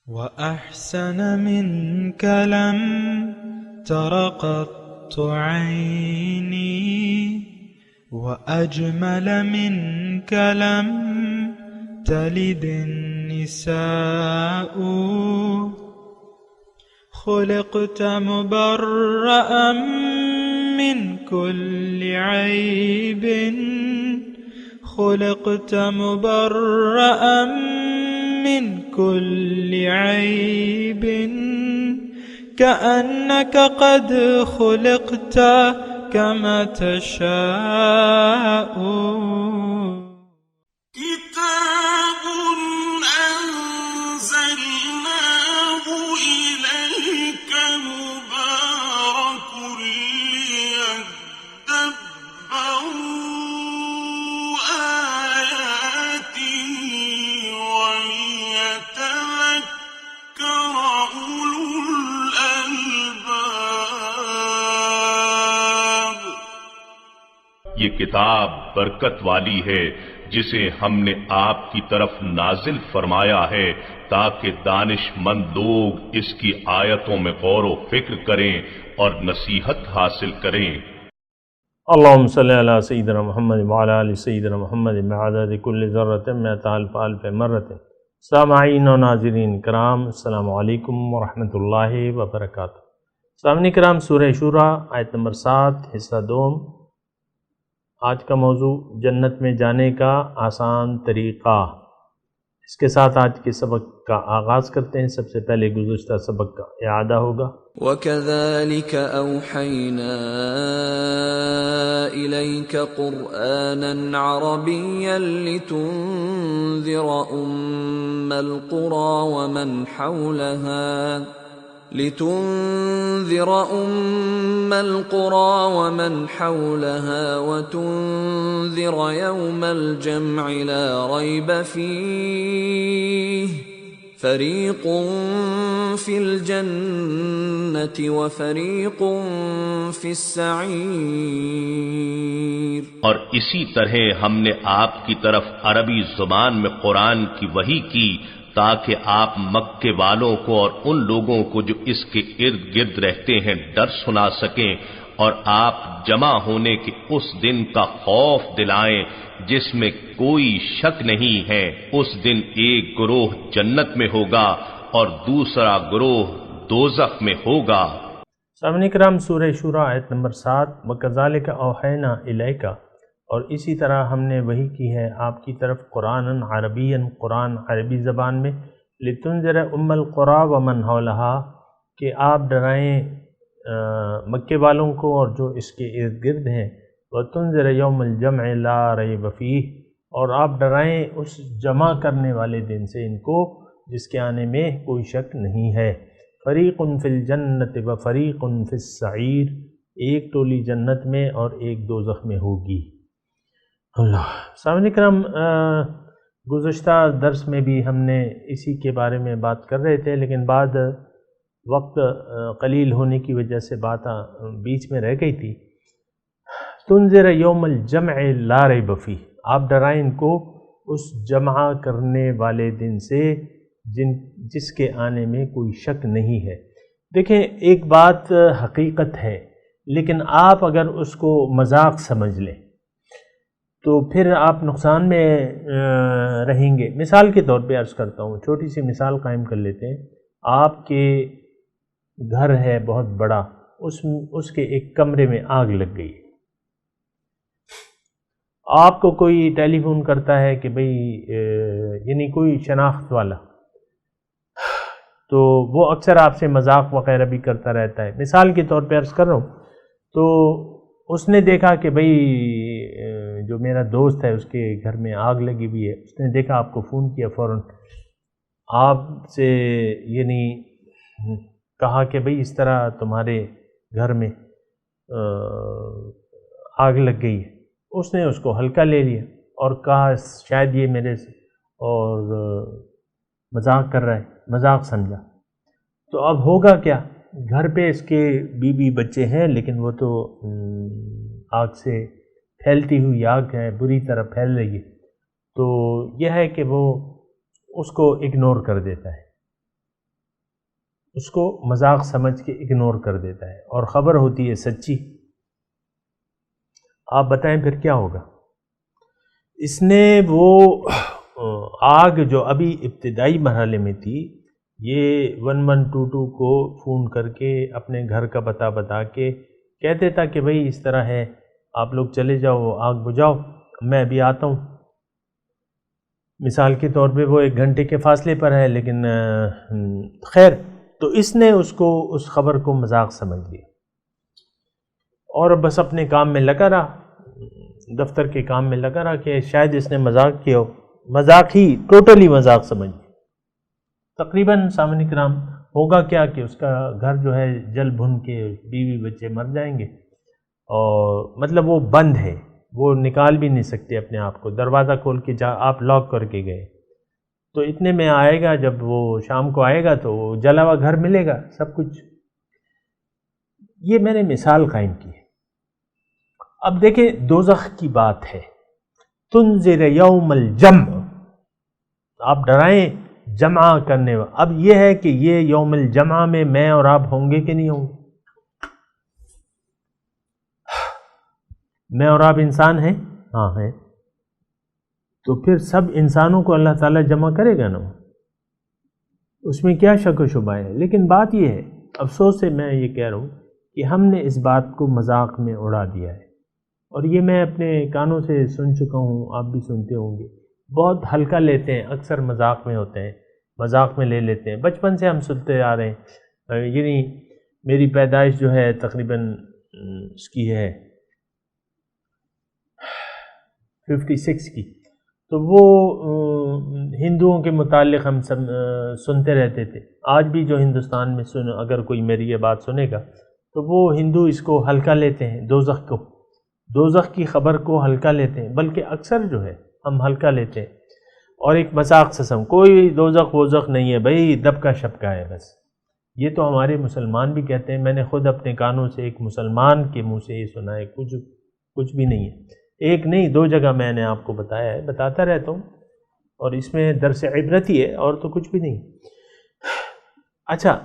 وأحسن منك لم تر قط عيني وأجمل منك لم تلد النساء خلقت مبرأ من كل عيب خلقت مبرأ من كل عيب كأنك قد خلقت كما تشاء كتاب أنزلناه إليك مبارك ليدبروا آياته وليتذكر أولو الألباب۔ یہ کتاب برکت والی ہے جسے ہم نے آپ کی طرف نازل فرمایا ہے تاکہ دانش مند لوگ اس کی آیتوں میں غور و فکر کریں اور نصیحت حاصل کریں۔ اللہم صلی علی سیدنا محمد وعلی آل سیدنا محمد بعدد کل ذرۃ مئۃ الف الف مرۃ۔ سامعین و ناظرین کرام، السلام علیکم ورحمۃ اللہ وبرکاتہ۔ سامعین کرام، سورہ شورى آیت نمبر 7 حصہ دوم۔ آج کا موضوع جنت میں جانے کا آسان طریقہ۔ اس کے ساتھ آج کے سبق کا آغاز کرتے ہیں۔ سب سے پہلے گزشتہ سبق کا اعادہ ہوگا۔ وَكَذَلِكَ أَوْحَيْنَا إِلَيْكَ قُرْآنًا عَرَبِيًّا لِتُنذِرَ أُمَّ الْقُرَى وَمَنْ حَوْلَهَا وَتُنذِرَ يَوْمَ الْجَمْعِ لَا رَيْبَ فِيهِ فَرِيقٌ فِي الْجَنَّةِ وَفَرِيقٌ فِي السَّعِيرِ۔ اور اسی طرح ہم نے آپ کی طرف عربی زبان میں قرآن کی وحی کی تاکہ آپ مکے والوں کو اور ان لوگوں کو جو اس کے ارد گرد رہتے ہیں ڈر سنا سکیں، اور آپ جمع ہونے کے اس دن کا خوف دلائیں جس میں کوئی شک نہیں ہے۔ اس دن ایک گروہ جنت میں ہوگا اور دوسرا گروہ دوزخ میں ہوگا۔ سامعین کرام، سورہ شورى آیت نمبر 7۔ وَكَذَلِكَ أَوْحَيْنَا إِلَيْكَ، اور اسی طرح ہم نے وحی کی ہے آپ کی طرف قرآن عربی، قرآن عربی زبان میں، لِتُنذِرَ أُمَّ الْقُرَى وَمَنْ حَوْلَهَا، کہ آپ ڈرائیں مکے والوں کو اور جو اس کے ارد گرد ہیں، وَتُنذِرَ يَوْمَ الْجَمْعِ لَا رَيْبَ فِيهِ، اور آپ ڈرائیں اس جمع کرنے والے دن سے ان کو جس کے آنے میں کوئی شک نہیں ہے۔ فَرِيقٌ فِي الْجَنَّةِ وَفَرِيقٌ فِي السَّعِيرِ، ایک ٹولی جنت میں اور ایک دوزخ میں ہوگی۔ اللہ۔ سامعین کرام، گزشتہ درس میں بھی ہم نے اسی کے بارے میں بات کر رہے تھے، لیکن بعد وقت قلیل ہونے کی وجہ سے بات بیچ میں رہ گئی تھی۔ تنذر یوم الجمع لا ریب فیہ، آپ ڈرائیں ان کو اس جمع کرنے والے دن سے جس کے آنے میں کوئی شک نہیں ہے۔ دیکھیں، ایک بات حقیقت ہے، لیکن آپ اگر اس کو مذاق سمجھ لیں تو پھر آپ نقصان میں رہیں گے۔ مثال کے طور پہ عرض کرتا ہوں، چھوٹی سی مثال قائم کر لیتے ہیں۔ آپ کے گھر ہے بہت بڑا، اس کے ایک کمرے میں آگ لگ گئی۔ آپ کو کوئی ٹیلی فون کرتا ہے کہ بھئی یعنی کوئی شناخت والا، تو وہ اکثر آپ سے مذاق وغیرہ بھی کرتا رہتا ہے۔ مثال کے طور پہ عرض کر رہا ہوں، تو اس نے دیکھا کہ بھئی جو میرا دوست ہے اس کے گھر میں آگ لگی ہوئی ہے، اس نے دیکھا، آپ کو فون کیا، فوراً آپ سے یعنی کہا کہ بھئی اس طرح تمہارے گھر میں آگ لگ گئی ہے۔ اس نے اس کو ہلکا لے لیا اور کہا شاید یہ میرے سے اور مذاق کر رہا ہے، مذاق سمجھا۔ تو اب ہوگا کیا؟ گھر پہ اس کے بیوی بچے ہیں، لیکن وہ تو آگ سے پھیلتی ہوئی آگ ہے، بری طرح پھیل رہی ہے، تو یہ ہے کہ وہ اس کو اگنور کر دیتا ہے۔ اس کو مذاق سمجھ کے اگنور کر دیتا ہے، اور خبر ہوتی ہے سچی۔ آپ بتائیں پھر کیا ہوگا؟ اس نے وہ آگ جو ابھی ابتدائی مرحلے میں تھی، یہ 1122 کو فون کر کے اپنے گھر کا پتہ بتا کے کہتے تھا کہ بھئی اس طرح ہے، آپ لوگ چلے جاؤ، آگ بجھاؤ، میں ابھی آتا ہوں۔ مثال کے طور پہ وہ 1 گھنٹے کے فاصلے پر ہے، لیکن خیر، تو اس نے اس خبر کو مذاق سمجھ لیا اور بس اپنے کام میں لگا رہا، دفتر کے کام میں لگا رہا کہ شاید اس نے مذاق کیا ہو، مذاق ہی، ٹوٹلی مذاق سمجھ لیا۔ تقریباً سامعین کرام ہوگا کیا کہ اس کا گھر جو ہے جل بھن کے بیوی بچے مر جائیں گے، اور مطلب وہ بند ہے، وہ نکال بھی نہیں سکتے اپنے آپ کو، دروازہ کھول کے آپ لاک کر کے گئے تو اتنے میں آئے گا، جب وہ شام کو آئے گا تو جلا ہوا گھر ملے گا، سب کچھ۔ یہ میں نے مثال قائم کی ہے۔ اب دیکھیں دوزخ کی بات ہے، تنذر یوم الجمع، آپ ڈرائیں جمع کرنے، اب یہ ہے کہ یہ یوم الجمع میں میں اور آپ ہوں گے کہ نہیں ہوں گے؟ میں اور آپ انسان ہیں؟ ہاں ہیں، تو پھر سب انسانوں کو اللہ تعالیٰ جمع کرے گا نا، اس میں کیا شک و شبہ ہے؟ لیکن بات یہ ہے، افسوس سے میں یہ کہہ رہا ہوں کہ ہم نے اس بات کو مذاق میں اڑا دیا ہے، اور یہ میں اپنے کانوں سے سن چکا ہوں، آپ بھی سنتے ہوں گے، بہت ہلکا لیتے ہیں، اکثر مذاق میں ہوتے ہیں، مذاق میں لے لیتے ہیں، بچپن سے ہم سنتے آ رہے ہیں، یعنی میری پیدائش جو ہے تقریباً اس کی ہے 56 کی، تو وہ ہندوؤں کے متعلق ہم سب سنتے رہتے تھے۔ آج بھی جو ہندوستان میں اگر کوئی میری یہ بات سنے گا تو وہ ہندو اس کو ہلکا لیتے ہیں، دوزخ کی خبر کو ہلکا لیتے ہیں، بلکہ اکثر جو ہے ہم ہلکا لیتے ہیں، اور ایک مذاق سے کوئی دوزخ ووزخ نہیں ہے بھائی، دب کا شپکا ہے بس۔ یہ تو ہمارے مسلمان بھی کہتے ہیں، میں نے خود اپنے کانوں سے ایک مسلمان کے منہ سے یہ سنا ہے، کچھ بھی نہیں ہے، ایک نہیں 2 جگہ میں نے آپ کو بتایا ہے، بتاتا رہتا ہوں، اور اس میں درس عبرت ہی ہے، اور تو کچھ بھی نہیں۔ اچھا،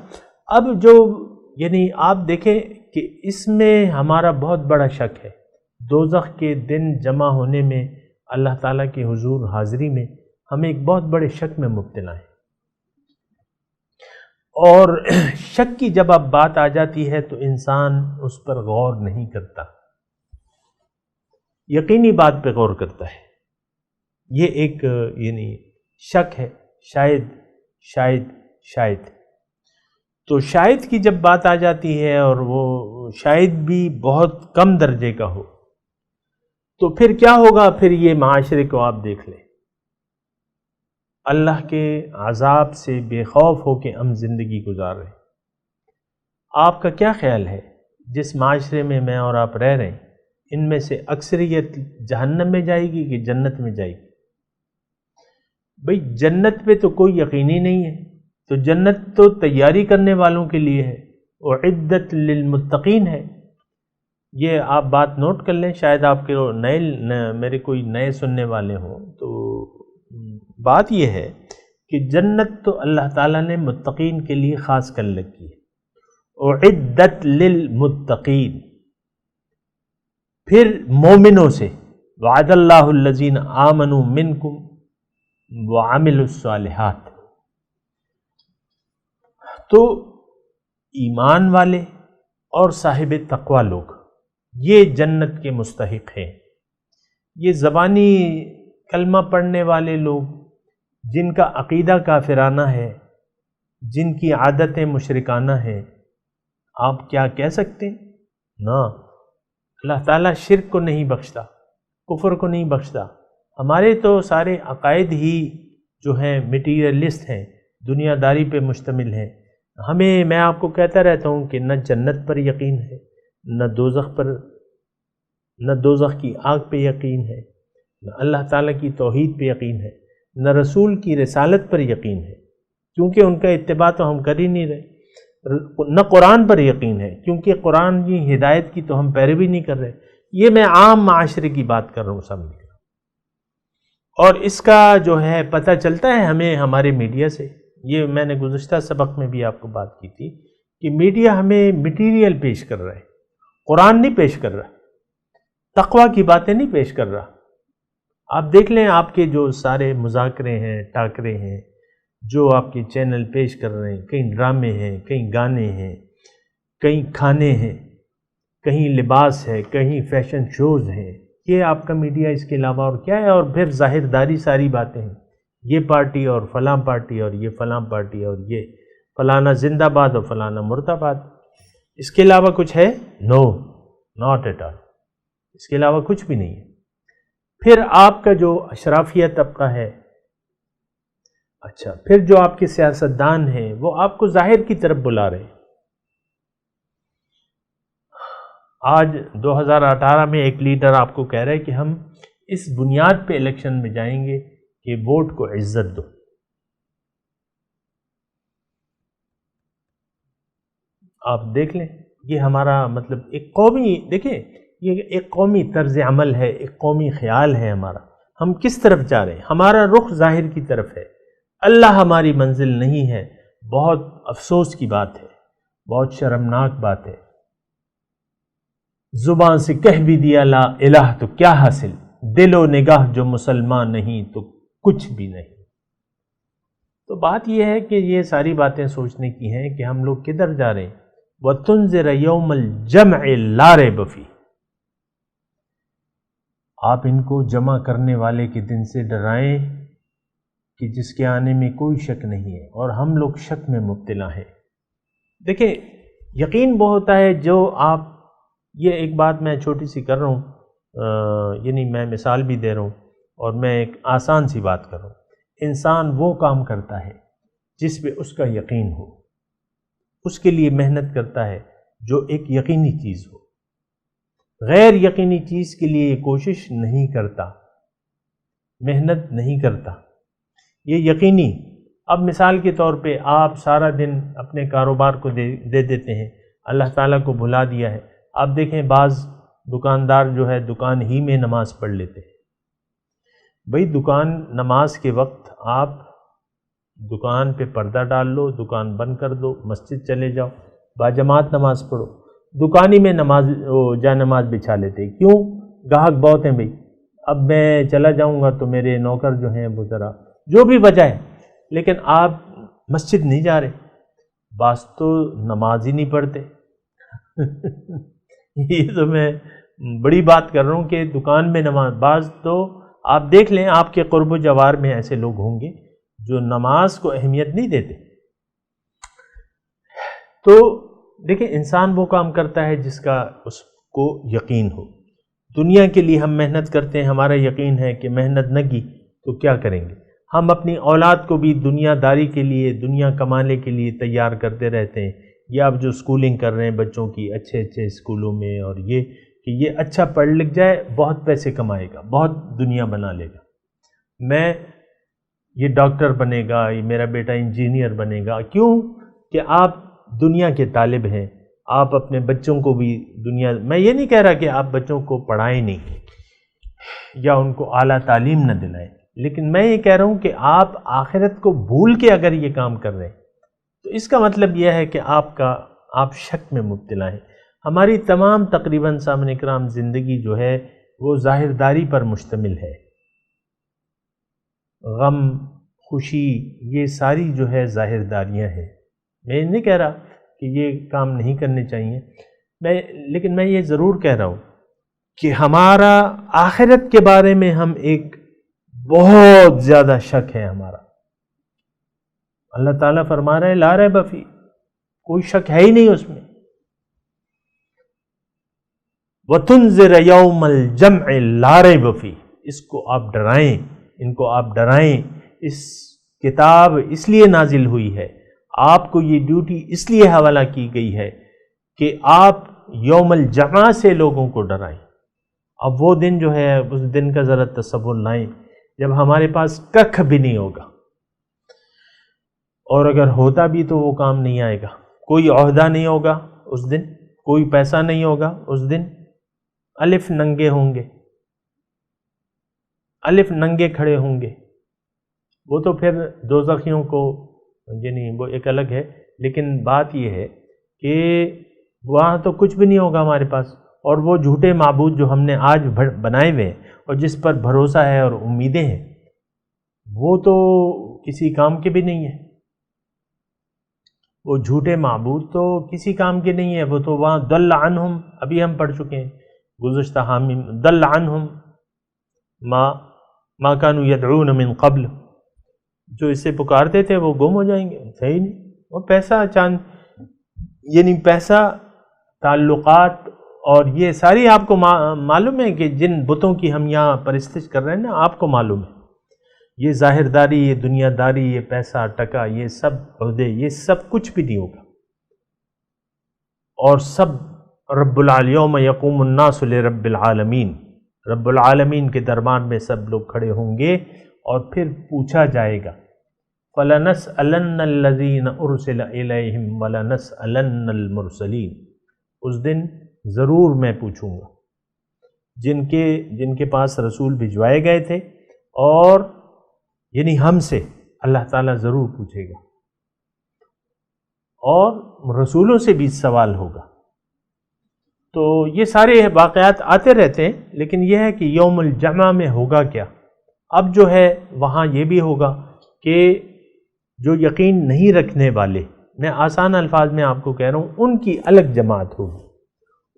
اب جو یعنی آپ دیکھیں کہ اس میں ہمارا بہت بڑا شک ہے، دوزخ کے دن جمع ہونے میں، اللہ تعالیٰ کے حضور حاضری میں ہم ایک بہت بڑے شک میں مبتلا ہیں، اور شک کی جب اب بات آ جاتی ہے تو انسان اس پر غور نہیں کرتا، یقینی بات پہ غور کرتا ہے۔ یہ ایک یعنی شک ہے، شاید تو شاید کی جب بات آ جاتی ہے، اور وہ شاید بھی بہت کم درجے کا ہو، تو پھر کیا ہوگا؟ پھر یہ معاشرے کو آپ دیکھ لیں، اللہ کے عذاب سے بے خوف ہو کے ہم زندگی گزار رہے ہیں۔ آپ کا کیا خیال ہے جس معاشرے میں میں اور آپ رہ رہے ہیں، ان میں سے اکثریت جہنم میں جائے گی کہ جنت میں جائے گی؟ بھئی جنت پہ تو کوئی یقینی نہیں ہے، تو جنت تو تیاری کرنے والوں کے لیے ہے، اعدت للمتقین ہے۔ یہ آپ بات نوٹ کر لیں، شاید آپ کے میرے کوئی نئے سننے والے ہوں، تو بات یہ ہے کہ جنت تو اللہ تعالیٰ نے متقین کے لیے خاص کر رکھی ہے، اعدت للمتقین۔ پھر مومنوں سے وعد اللہ الذین آمنوا منکم وعملوا الصالحات، تو ایمان والے اور صاحب تقوی لوگ یہ جنت کے مستحق ہیں۔ یہ زبانی کلمہ پڑھنے والے لوگ جن کا عقیدہ کافرانہ ہے، جن کی عادتیں مشرکانہ ہیں، آپ کیا کہہ سکتے ہیں؟ نا، اللہ تعالیٰ شرک کو نہیں بخشتا، کفر کو نہیں بخشتا۔ ہمارے تو سارے عقائد ہی جو ہیں میٹیریلسٹ ہیں، دنیا داری پہ مشتمل ہیں۔ میں آپ کو کہتا رہتا ہوں کہ نہ جنت پر یقین ہے، نہ دوزخ کی آگ پہ یقین ہے، نہ اللہ تعالیٰ کی توحید پہ یقین ہے، نہ رسول کی رسالت پر یقین ہے، کیونکہ ان کا اتباع تو ہم کر ہی نہیں رہے، نہ قرآن پر یقین ہے، کیونکہ قرآن کی ہدایت کی تو ہم پیروی نہیں کر رہے۔ یہ میں عام معاشرے کی بات کر رہا ہوں سامنے، اور اس کا جو ہے پتہ چلتا ہے ہمیں ہمارے میڈیا سے، یہ میں نے گزشتہ سبق میں بھی آپ کو بات کی تھی کہ میڈیا ہمیں مٹیریل پیش کر رہا ہے، قرآن نہیں پیش کر رہا، تقویٰ کی باتیں نہیں پیش کر رہا۔ آپ دیکھ لیں آپ کے جو سارے مذاکرے ہیں، ٹاکرے ہیں، جو آپ کے چینل پیش کر رہے ہیں، کہیں ڈرامے ہیں، کہیں گانے ہیں، کہیں کھانے ہیں، کہیں لباس ہے، کہیں فیشن شوز ہیں، یہ آپ کا میڈیا، اس کے علاوہ اور کیا ہے؟ اور پھر ظاہر داری ساری باتیں ہیں، یہ پارٹی اور فلاں پارٹی اور یہ فلاں پارٹی اور یہ فلانا زندہ باد اور فلانا مرد آباد، اس کے علاوہ کچھ ہے؟ نو، ناٹ ایٹ آل، اس کے علاوہ کچھ بھی نہیں ہے۔ پھر آپ کا جو اشرافیہ طبقہ ہے، اچھا، پھر جو آپ کے سیاستدان ہیں، وہ آپ کو ظاہر کی طرف بلا رہے ہیں۔ آج 2018 میں ایک لیڈر آپ کو کہہ رہا ہے کہ ہم اس بنیاد پہ الیکشن میں جائیں گے کہ ووٹ کو عزت دو۔ آپ دیکھ لیں، یہ ہمارا مطلب ایک قومی، دیکھیں یہ ایک قومی طرز عمل ہے، ایک قومی خیال ہے ہمارا، ہم کس طرف جا رہے ہیں، ہمارا رخ ظاہر کی طرف ہے، اللہ ہماری منزل نہیں ہے۔ بہت افسوس کی بات ہے، بہت شرمناک بات ہے۔ زبان سے کہہ بھی دیا لا الہ تو کیا حاصل، دل و نگاہ جو مسلمان نہیں تو کچھ بھی نہیں۔ تو بات یہ ہے کہ یہ ساری باتیں سوچنے کی ہیں کہ ہم لوگ کدھر جا رہے ہیں۔ وَتُنذِرَ يَوْمَ الْجَمْعِ لَا رَيْبَ فِيهِ، آپ ان کو جمع کرنے والے کے دن سے ڈرائیں کہ جس کے آنے میں کوئی شک نہیں ہے، اور ہم لوگ شک میں مبتلا ہیں۔ دیکھیں یقین وہ ہوتا ہے جو آپ، یہ ایک بات میں چھوٹی سی کر رہا ہوں، یعنی میں مثال بھی دے رہا ہوں اور میں ایک آسان سی بات کر رہا ہوں۔ انسان وہ کام کرتا ہے جس پہ اس کا یقین ہو، اس کے لیے محنت کرتا ہے جو ایک یقینی چیز ہو، غیر یقینی چیز کے لیے یہ کوشش نہیں کرتا، محنت نہیں کرتا، یہ یقینی۔ اب مثال کے طور پہ آپ سارا دن اپنے کاروبار کو دے دیتے ہیں، اللہ تعالیٰ کو بھلا دیا ہے۔ آپ دیکھیں بعض دکاندار جو ہے دکان ہی میں نماز پڑھ لیتے ہیں۔ بھئی دکان نماز کے وقت آپ دکان پہ پردہ ڈال لو، دکان بند کر دو، مسجد چلے جاؤ، باجماعت نماز پڑھو۔ دکانی میں جا نماز بچھا لیتے، کیوں؟ گاہک بہت ہیں بھئی، اب میں چلا جاؤں گا تو میرے نوکر جو ہیں وہ ذرا، جو بھی وجہ ہے، لیکن آپ مسجد نہیں جا رہے۔ بعض تو نماز ہی نہیں پڑھتے۔ یہ تو میں بڑی بات کر رہا ہوں کہ دکان میں نماز، بعض تو آپ دیکھ لیں آپ کے قرب و جوار میں ایسے لوگ ہوں گے جو نماز کو اہمیت نہیں دیتے۔ تو دیکھیں انسان وہ کام کرتا ہے جس کا اس کو یقین ہو۔ دنیا کے لیے ہم محنت کرتے ہیں، ہمارا یقین ہے کہ محنت نہ کی تو کیا کریں گے۔ ہم اپنی اولاد کو بھی دنیا داری کے لیے، دنیا کمانے کے لیے تیار کرتے رہتے ہیں۔ یہ آپ جو اسکولنگ کر رہے ہیں بچوں کی اچھے اچھے اسکولوں میں، اور یہ کہ یہ اچھا پڑھ لکھ جائے، بہت پیسے کمائے گا، بہت دنیا بنا لے گا، میں یہ ڈاکٹر بنے گا، یہ میرا بیٹا انجینئر بنے گا۔ کیوں کہ آپ دنیا کے طالب ہیں، آپ اپنے بچوں کو بھی دنیا، میں یہ نہیں کہہ رہا کہ آپ بچوں کو پڑھائیں نہیں یا ان کو اعلیٰ تعلیم نہ دلائیں، لیکن میں یہ کہہ رہا ہوں کہ آپ آخرت کو بھول کے اگر یہ کام کر رہے ہیں تو اس کا مطلب یہ ہے کہ آپ شک میں مبتلا ہیں۔ ہماری تمام تقریباً سامعین کرام زندگی جو ہے وہ ظاہر داری پر مشتمل ہے، غم، خوشی، یہ ساری جو ہے ظاہر داریاں ہیں۔ میں نہیں کہہ رہا کہ یہ کام نہیں کرنے چاہیے، لیکن میں یہ ضرور کہہ رہا ہوں کہ ہمارا آخرت کے بارے میں ہم ایک بہت زیادہ شک ہے ہمارا۔ اللہ تعالیٰ فرما رہے ہیں لا ریب فی، کوئی شک ہے ہی نہیں اس میں۔ وَتُنذِرَ يَوْمَ الْجَمْعِ لَا رَيْبَ فِيهِ، اس کو آپ ڈرائیں، ان کو آپ ڈرائیں۔ اس کتاب اس لیے نازل ہوئی ہے، آپ کو یہ ڈیوٹی اس لیے حوالہ کی گئی ہے کہ آپ یوم الجمع سے لوگوں کو ڈرائیں۔ اب وہ دن جو ہے اس دن کا ذرا تصور لائیں جب ہمارے پاس ککھ بھی نہیں ہوگا، اور اگر ہوتا بھی تو وہ کام نہیں آئے گا۔ کوئی عہدہ نہیں ہوگا اس دن، کوئی پیسہ نہیں ہوگا اس دن، الف ننگے ہوں گے، الف ننگے کھڑے ہوں گے۔ وہ تو پھر دوزخیوں کو یعنی وہ ایک الگ ہے، لیکن بات یہ ہے کہ وہاں تو کچھ بھی نہیں ہوگا ہمارے پاس، اور وہ جھوٹے معبود جو ہم نے آج بنائے ہوئے ہیں اور جس پر بھروسہ ہے اور امیدیں ہیں، وہ تو کسی کام کے بھی نہیں ہیں۔ وہ جھوٹے معبود تو کسی کام کے نہیں ہیں، وہ تو وہاں ضل عنہم، ابھی ہم پڑھ چکے ہیں گزشتہ حامیم، ضل عنہم ما کانوا یدعون من قبل، جو اسے پکارتے تھے وہ گم ہو جائیں گے، صحیح نہیں۔ وہ پیسہ یعنی پیسہ، تعلقات، اور یہ ساری آپ کو معلوم ہے کہ جن بتوں کی ہم یہاں پرستش کر رہے ہیں نا، آپ کو معلوم ہے یہ ظاہر داری، یہ دنیا داری، یہ پیسہ ٹکا، یہ سب عہدے، یہ سب کچھ بھی نہیں ہوگا، اور سب رب العالیوم یقوم الناس لرب العالمین، رب العالمین کے دربار میں سب لوگ کھڑے ہوں گے اور پھر پوچھا جائے گا فَلَنَسْأَلَنَّ الَّذِينَ أُرْسِلَ إِلَيْهِمْ وَلَنَسْأَلَنَّ الْمُرْسَلِينَ، اس دن ضرور میں پوچھوں گا جن کے پاس رسول بھجوائے گئے تھے، اور یعنی ہم سے اللہ تعالیٰ ضرور پوچھے گا، اور رسولوں سے بھی سوال ہوگا۔ تو یہ سارے واقعات آتے رہتے ہیں، لیکن یہ ہے کہ یوم الجمع میں ہوگا کیا۔ اب جو ہے وہاں یہ بھی ہوگا کہ جو یقین نہیں رکھنے والے، میں آسان الفاظ میں آپ کو کہہ رہا ہوں، ان کی الگ جماعت ہوگی،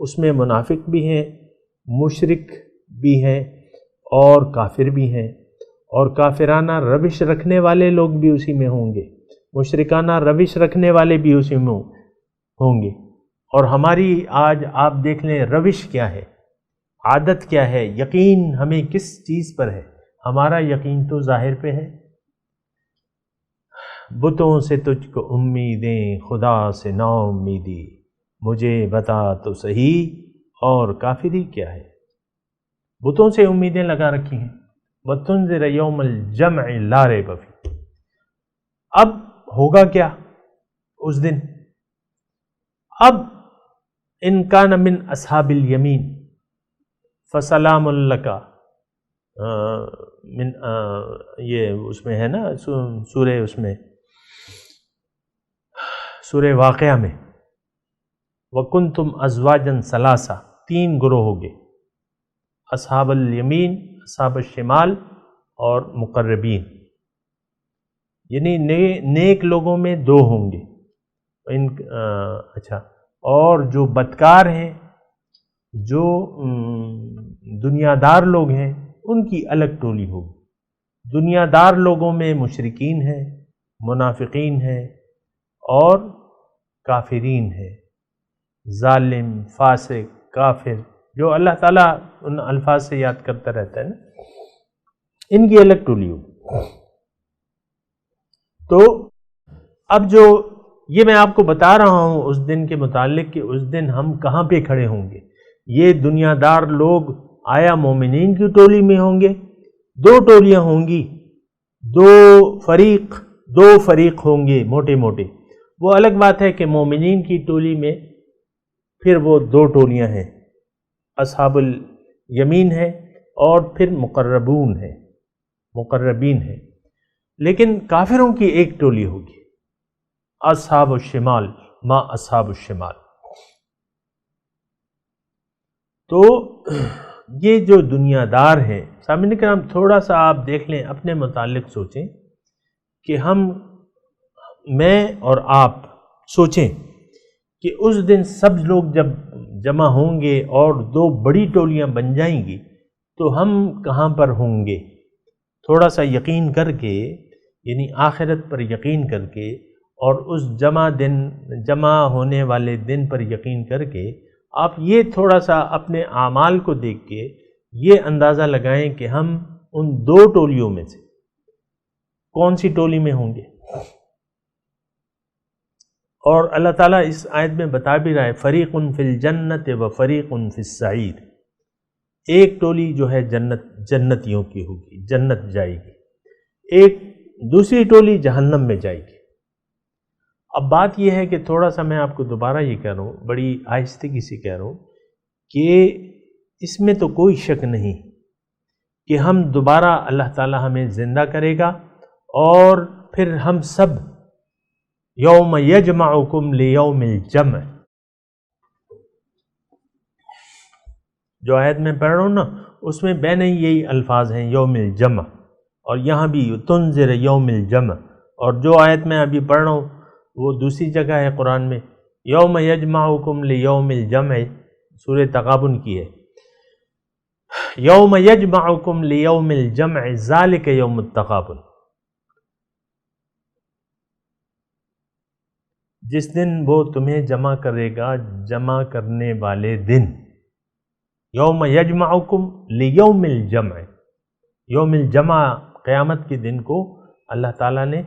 اس میں منافق بھی ہیں، مشرک بھی ہیں، اور کافر بھی ہیں، اور کافرانہ روش رکھنے والے لوگ بھی اسی میں ہوں گے، مشرکانہ روش رکھنے والے بھی اسی میں ہوں گے۔ اور ہماری آج آپ دیکھ لیں روش کیا ہے، عادت کیا ہے، یقین ہمیں کس چیز پر ہے؟ ہمارا یقین تو ظاہر پہ ہے، بتوں سے تجھ کو امیدیں، خدا سے نا امیدی، مجھے بتا تو صحیح اور کافری کیا ہے۔ بتوں سے امیدیں لگا رکھی ہیں۔ وَتُنذِرَ يَوْمَ الْجَمْعِ لَا رَيْبَ فِيهِ، اب ہوگا کیا اس دن؟ اب ان کان من اصحاب الیمین فسلام لک، من یہ اس میں ہے نا سورہ، اس میں سورہ واقعہ میں وَكُنْتُمْ أَزْوَاجًا ثَلَاثَةً، 3 گروہ ہوگے، اصحاب الیمین، اصحاب الشمال، اور مقربین، یعنی نیک لوگوں میں 2 ہوں گے، اچھا، اور جو بدکار ہیں، جو دنیا دار لوگ ہیں، ان کی الگ ٹولی ہوگی۔ دنیا دار لوگوں میں مشرکین ہیں، منافقین ہیں، اور کافرین ہیں، ظالم، فاسق، کافر، جو اللہ تعالیٰ ان الفاظ سے یاد کرتا رہتا ہے نا، ان کی الگ ٹولی ہوگی۔ تو اب جو یہ میں آپ کو بتا رہا ہوں اس دن کے متعلق کہ اس دن ہم کہاں پہ کھڑے ہوں گے، یہ دنیا دار لوگ آیا مومنین کی ٹولی میں ہوں گے؟ 2 ٹولیاں ہوں گی، 2 فریق ہوں گے موٹے موٹے۔ وہ الگ بات ہے کہ مومنین کی ٹولی میں پھر وہ 2 ٹولیاں ہیں، اصحاب الیمین ہے اور پھر مقربین ہے، لیکن کافروں کی ایک ٹولی ہوگی، اصحاب الشمال، ما اصحاب الشمال۔ تو یہ جو دنیا دار ہیں، سامعین کرام تھوڑا سا آپ دیکھ لیں، اپنے متعلق سوچیں کہ میں اور آپ سوچیں کہ اس دن سب لوگ جب جمع ہوں گے اور 2 بڑی ٹولیاں بن جائیں گی تو ہم کہاں پر ہوں گے؟ تھوڑا سا یقین کر کے، یعنی آخرت پر یقین کر کے، اور اس جمع ہونے والے دن پر یقین کر کے، آپ یہ تھوڑا سا اپنے اعمال کو دیکھ کے یہ اندازہ لگائیں کہ ہم ان 2 ٹولیوں میں سے کون سی ٹولی میں ہوں گے۔ اور اللہ تعالیٰ اس آیت میں بتا بھی رہا ہے فریق فی الجنت و فریق فی السعیر، ایک ٹولی جو ہے جنتیوں کی ہوگی، جنت جائے گی، ایک دوسری ٹولی جہنم میں جائے گی۔ اب بات یہ ہے کہ تھوڑا سا میں آپ کو دوبارہ یہ کہہ رہا ہوں، بڑی آہستگی سے کہہ رہا ہوں کہ اس میں تو کوئی شک نہیں کہ ہم دوبارہ اللہ تعالیٰ ہمیں زندہ کرے گا، اور پھر ہم سب یوم یجمعکم لیوم الجمع، جو آیت میں پڑھ رہا ہوں نا اس میں بین یہی الفاظ ہیں یوم الجمع، اور یہاں بھی تنذر یوم الجمع، اور جو آیت میں ابھی پڑھ رہا ہوں وہ دوسری جگہ ہے قرآن میں، یوم یجمعکم لیوم الجمع، سورہ تغابن کی ہے، یوم یجمعکم لیوم الجمع ذالک یوم التغابن، جس دن وہ تمہیں جمع کرے گا، جمع کرنے والے دن، یوم یجمعکم لیوم الجمع، یوم الجمع قیامت کے دن کو اللہ تعالیٰ نے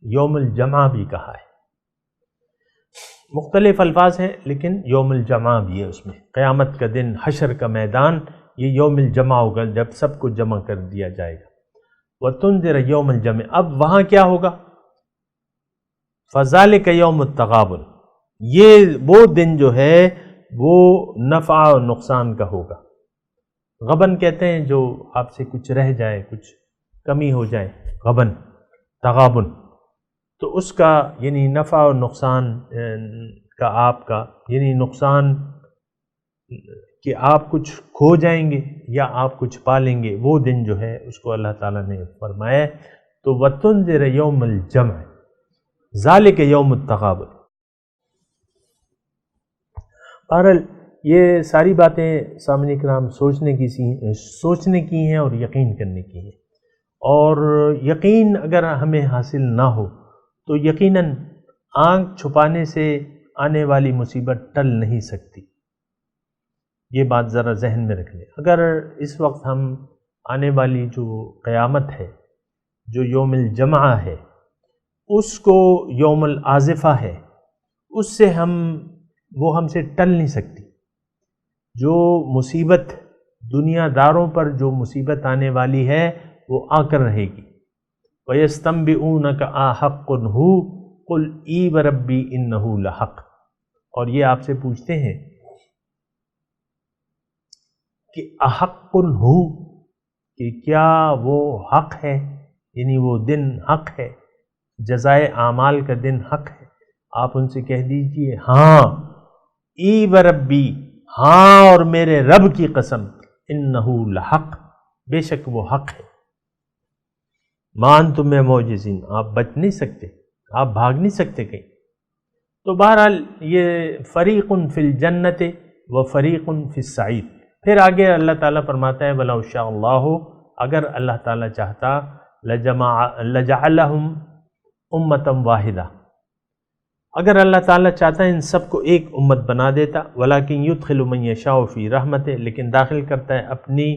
یوم الجمع بھی کہا ہے، مختلف الفاظ ہیں لیکن یوم الجمع بھی ہے اس میں، قیامت کا دن، حشر کا میدان، یہ یوم الجمع ہوگا جب سب کو جمع کر دیا جائے گا، وَتُنذِرَ یوم الجمع، اب وہاں کیا ہوگا، فَذَلِكَ یوم التغابن، یہ وہ دن جو ہے وہ نفع و نقصان کا ہوگا، غبن کہتے ہیں جو آپ سے کچھ رہ جائے، کچھ کمی ہو جائے، غبن، تغابن، تو اس کا یعنی نفع و نقصان کا آپ کا یعنی نقصان کہ آپ کچھ کھو جائیں گے یا آپ کچھ پالیں گے، وہ دن جو ہے اس کو اللہ تعالیٰ نے فرمایا، تو وَتُنذِرَ یوم الجمع ذالک یوم التغابن۔ بہرحال یہ ساری باتیں سامعین کرام سوچنے کی ہیں اور یقین کرنے کی ہیں، اور یقین اگر ہمیں حاصل نہ ہو تو یقیناً آنکھ چھپانے سے آنے والی مصیبت ٹل نہیں سکتی، یہ بات ذرا ذہن میں رکھ لیں۔ اگر اس وقت ہم آنے والی جو قیامت ہے، جو یوم الجمع ہے، اس کو یوم العازفہ ہے، اس سے وہ ہم سے ٹل نہیں سکتی، جو مصیبت دنیا داروں پر جو مصیبت آنے والی ہے وہ آ کر رہے گی، وَيَسْتَنبِئُونَكَ أَحَقٌّ هُوَ قُلْ إِي وَرَبِّي إِنَّهُ لَحَقٌّ، اور یہ آپ سے پوچھتے ہیں کہ احق ہو، کہ کیا وہ حق ہے، یعنی وہ دن حق ہے، جزائے اعمال کا دن حق ہے، آپ ان سے کہہ دیجئے ہاں، ای وربی، ہاں اور میرے رب کی قسم، انہو لحق، بے شک وہ حق ہے، ما انتم بمعجزین، آپ بچ نہیں سکتے، آپ بھاگ نہیں سکتے کہیں۔ تو بہرحال یہ فریق فی الجنت و فریق فی السعیر، پھر آگے اللہ تعالیٰ فرماتا ہے وَلَوْ شَاءَ اللَّهُ، اگر اللہ تعالیٰ چاہتا لَجَعَلَهُمْ أُمَّةً وَاحِدَةً، اگر اللہ تعالیٰ چاہتا ان سب کو ایک امت بنا دیتا، وَلَكِنْ يُدْخِلُ مَنْ يَشَاءُ فِي رَحْمَتِهِ، لیکن داخل کرتا ہے اپنی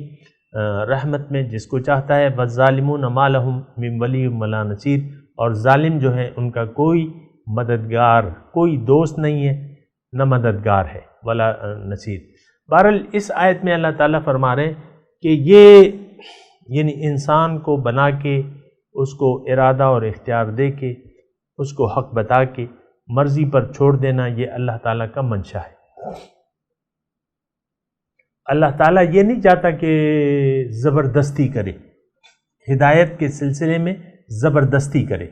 رحمت میں جس کو چاہتا ہے، وَالظَّالِمُونَ مَا لَهُمْ مِنْ وَلِيٍّ وَلَا نَصِيرٍ، اور ظالم جو ہے ان کا کوئی مددگار، کوئی دوست نہیں ہے، نہ مددگار ہے، ولا نصیر۔ بہرحال اس آیت میں اللہ تعالیٰ فرما رہے ہیں کہ یہ یعنی انسان کو بنا کے، اس کو ارادہ اور اختیار دے کے، اس کو حق بتا کے مرضی پر چھوڑ دینا، یہ اللہ تعالیٰ کا منشا ہے۔ اللہ تعالیٰ یہ نہیں چاہتا کہ زبردستی کرے، ہدایت کے سلسلے میں زبردستی کرے۔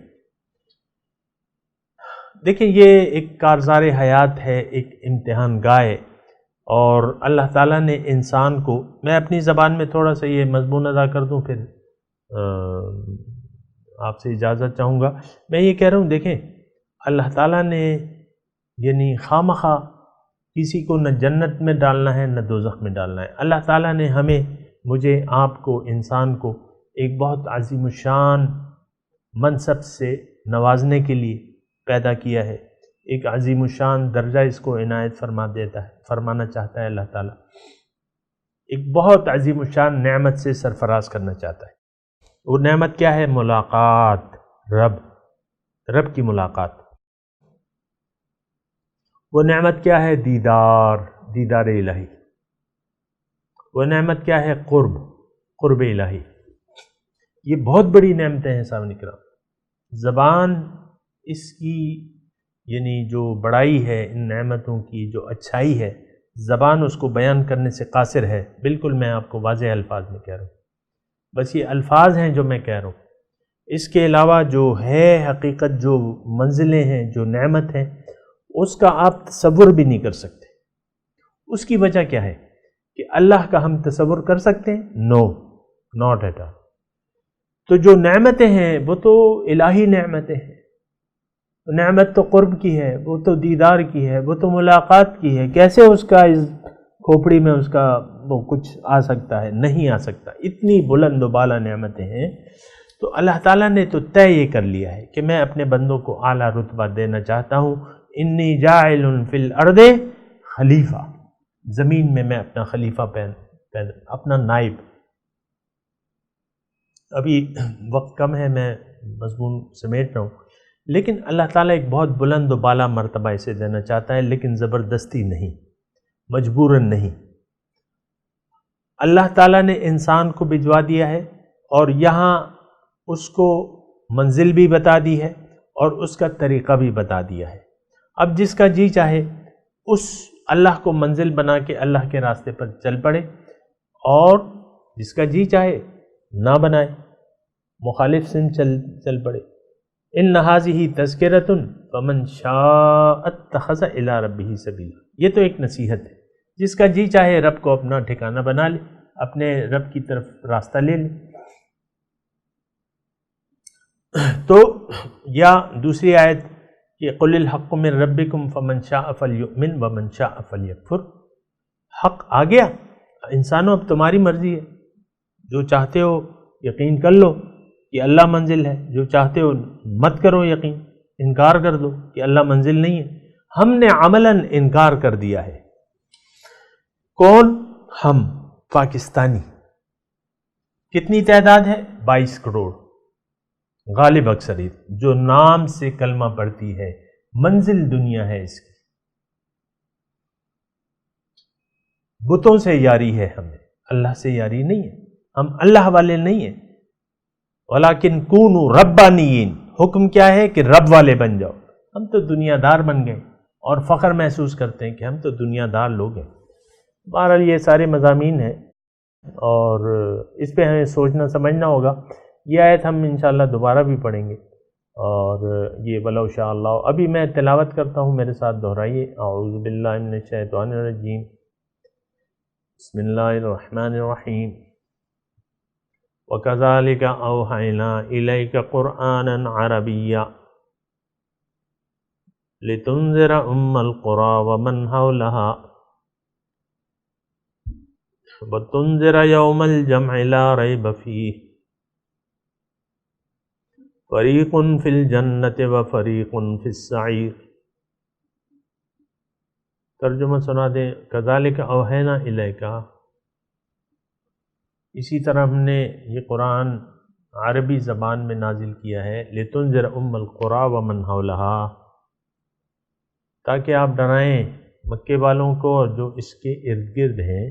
دیکھیں یہ ایک کارزار حیات ہے، ایک امتحان گاہ ہے، اور اللہ تعالیٰ نے انسان کو، میں اپنی زبان میں تھوڑا سا یہ مضمون ادا کر دوں، پھر آپ سے اجازت چاہوں گا۔ میں یہ کہہ رہا ہوں، دیکھیں اللہ تعالیٰ نے یعنی خواہ کسی کو نہ جنت میں ڈالنا ہے نہ دوزخ میں ڈالنا ہے۔ اللہ تعالیٰ نے ہمیں، مجھے، آپ کو، انسان کو ایک بہت عظیم الشان منصب سے نوازنے کے لیے پیدا کیا ہے، ایک عظیم الشان درجہ اس کو عنایت فرمانا چاہتا ہے اللہ تعالیٰ، ایک بہت عظیم الشان نعمت سے سرفراز کرنا چاہتا ہے۔ وہ نعمت کیا ہے؟ ملاقات، رب کی ملاقات۔ وہ نعمت کیا ہے؟ دیدار الہی۔ وہ نعمت کیا ہے؟ قرب الہی۔ یہ بہت بڑی نعمتیں ہیں سامعین کرام۔ زبان اس کی یعنی جو بڑائی ہے، ان نعمتوں کی جو اچھائی ہے، زبان اس کو بیان کرنے سے قاصر ہے۔ بالکل میں آپ کو واضح الفاظ میں کہہ رہا ہوں، بس یہ الفاظ ہیں جو میں کہہ رہا ہوں، اس کے علاوہ جو ہے حقیقت، جو منزلیں ہیں، جو نعمت ہیں، اس کا آپ تصور بھی نہیں کر سکتے۔ اس کی وجہ کیا ہے کہ اللہ کا ہم تصور کر سکتے ہیں؟ نو، ناٹ ایٹ آل۔ تو جو نعمتیں ہیں وہ تو الہی نعمتیں ہیں، نعمت تو قرب کی ہے، وہ تو دیدار کی ہے، وہ تو ملاقات کی ہے۔ کیسے اس کا اس کھوپڑی میں اس کا وہ کچھ آ سکتا ہے؟ نہیں آ سکتا۔ اتنی بلند و بالا نعمتیں ہیں۔ تو اللہ تعالیٰ نے تو طے یہ کر لیا ہے کہ میں اپنے بندوں کو اعلیٰ رتبہ دینا چاہتا ہوں۔ انی جاعل فی الارض خلیفہ، زمین میں اپنا خلیفہ اپنا نائب۔ ابھی وقت کم ہے، میں مضمون سمیٹ رہا ہوں، لیکن اللہ تعالیٰ ایک بہت بلند و بالا مرتبہ اسے دینا چاہتا ہے، لیکن زبردستی نہیں، مجبوراً نہیں۔ اللہ تعالیٰ نے انسان کو بھجوا دیا ہے اور یہاں اس کو منزل بھی بتا دی ہے اور اس کا طریقہ بھی بتا دیا ہے۔ اب جس کا جی چاہے اس اللہ کو منزل بنا کے اللہ کے راستے پر چل پڑے، اور جس کا جی چاہے نہ بنائے، مخالف سن چل پڑے۔ ان ھذہ تذکرۃ فمن شاء اتخذ الی ربہ سبیلا، یہ تو ایک نصیحت ہے۔ جس کا جی چاہے رب کو اپنا ٹھکانہ بنا لے، اپنے رب کی طرف راستہ لے لے۔ تو یا دوسری آیت کہ قل الحق من ربکم فمن شاء فلیؤمن ومن شاء فلیکفر، حق آ گیا، انسانوں اب تمہاری مرضی ہے، جو چاہتے ہو یقین کر لو کہ اللہ منزل ہے، جو چاہتے ہو مت کرو یقین، انکار کر دو کہ اللہ منزل نہیں ہے۔ ہم نے عملاً انکار کر دیا ہے۔ کون؟ ہم پاکستانی۔ کتنی تعداد ہے؟ 22 کروڑ، غالب اکثریت جو نام سے کلمہ پڑھتی ہے، منزل دنیا ہے اس کی۔ بتوں سے یاری ہے ہمیں، اللہ سے یاری نہیں ہے، ہم اللہ والے نہیں ہیں۔ وَلَكِنْ كُونُوا رَبَّانِيِّينَ، حکم کیا ہے کہ رب والے بن جاؤ۔ ہم تو دنیا دار بن گئے اور فخر محسوس کرتے ہیں کہ ہم تو دنیا دار لوگ ہیں۔ بہرحال یہ سارے مضامین ہیں اور اس پہ ہمیں سوچنا سمجھنا ہوگا۔ یہ آیت ہم انشاءاللہ دوبارہ بھی پڑھیں گے، اور یہ وَلَوْ شَاءَ اللَّهُ ابھی میں تلاوت کرتا ہوں، میرے ساتھ دہرائیے۔ اعوذ باللہ من الشیطان الرجیم، بسم اللہ الرحمن الرحیم۔ وَكَذَلِكَ أَوْحَيْنَا إِلَيْكَ قُرْآنًا عَرَبِيًّا لِتُنذِرَ أُمَّ الْقُرَىٰ وَمَنْ حَوْلَهَا وَتُنذِرَ يَوْمَ الْجَمْعِ لَا رَيْبَ فِيهِ فَرِيقٌ فِي الْجَنَّةِ وَفَرِيقٌ فِي السَّعِيرِ۔ ترجمہ سنا دیں۔ كَذَلِكَ أَوْحَيْنَا إِلَيْكَ، اسی طرح ہم نے یہ قرآن عربی زبان میں نازل کیا ہے، لِتُنذِرَ أُمَّ الْقُرَىٰ وَمَنْ حَوْلَهَا، تاکہ آپ ڈرائیں مکے والوں کو اور جو اس کے ارد گرد ہیں۔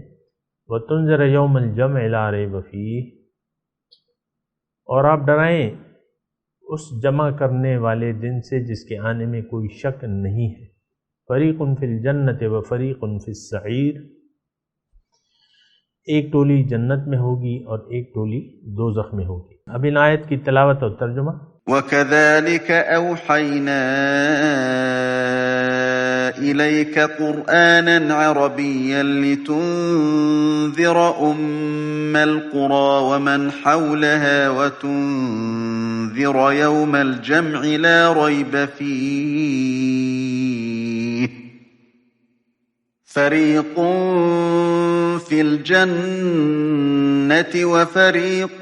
وَتُنذِرَ يَوْمَ الْجَمْعِ لَا رَيْبَ فِيهِ، اور آپ ڈرائیں اس جمع کرنے والے دن سے جس کے آنے میں کوئی شک نہیں ہے۔ فَرِيقٌ فِي الْجَنَّةِ وَفَرِيقٌ فِي السَّعِيرِ، ایک ٹولی جنت میں ہوگی اور ایک ٹولی دوزخ میں ہوگی۔ اب ان آیت کی تلاوت اور ترجمہ۔ وَكَذَلِكَ أَوْحَيْنَا إِلَيْكَ قُرْآنًا عَرَبِيًّا لِتُنذِرَ أُمَّ الْقُرَىٰ وَمَنْ حَوْلَهَا وَتُنذِرَ يَوْمَ الْجَمْعِ لَا رَيْبَ فِيهِ فَرِيقٌ فِي الْجَنَّةِ وَفَرِيقٌ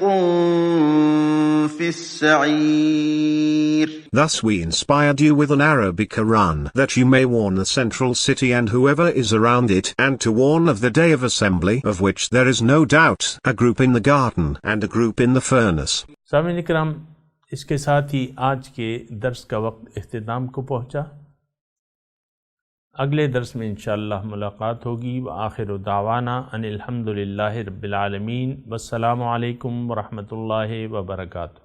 فِي السَّعِيرِ۔ Thus we inspired you with an Arabic Quran, that you may warn the central city and whoever is around it, and to warn of the day of assembly, of which there is no doubt, a group in the garden and a group in the furnace۔ سامعین اکرام، اس کے ساتھ ہی آج کے درس کا وقت اختتام کو پہنچا۔ اگلے درس میں انشاءاللہ ملاقات ہوگی۔ وآخر دعوانا ان الحمد للہ رب العالمین، والسلام علیکم ورحمۃ اللہ وبرکاتہ۔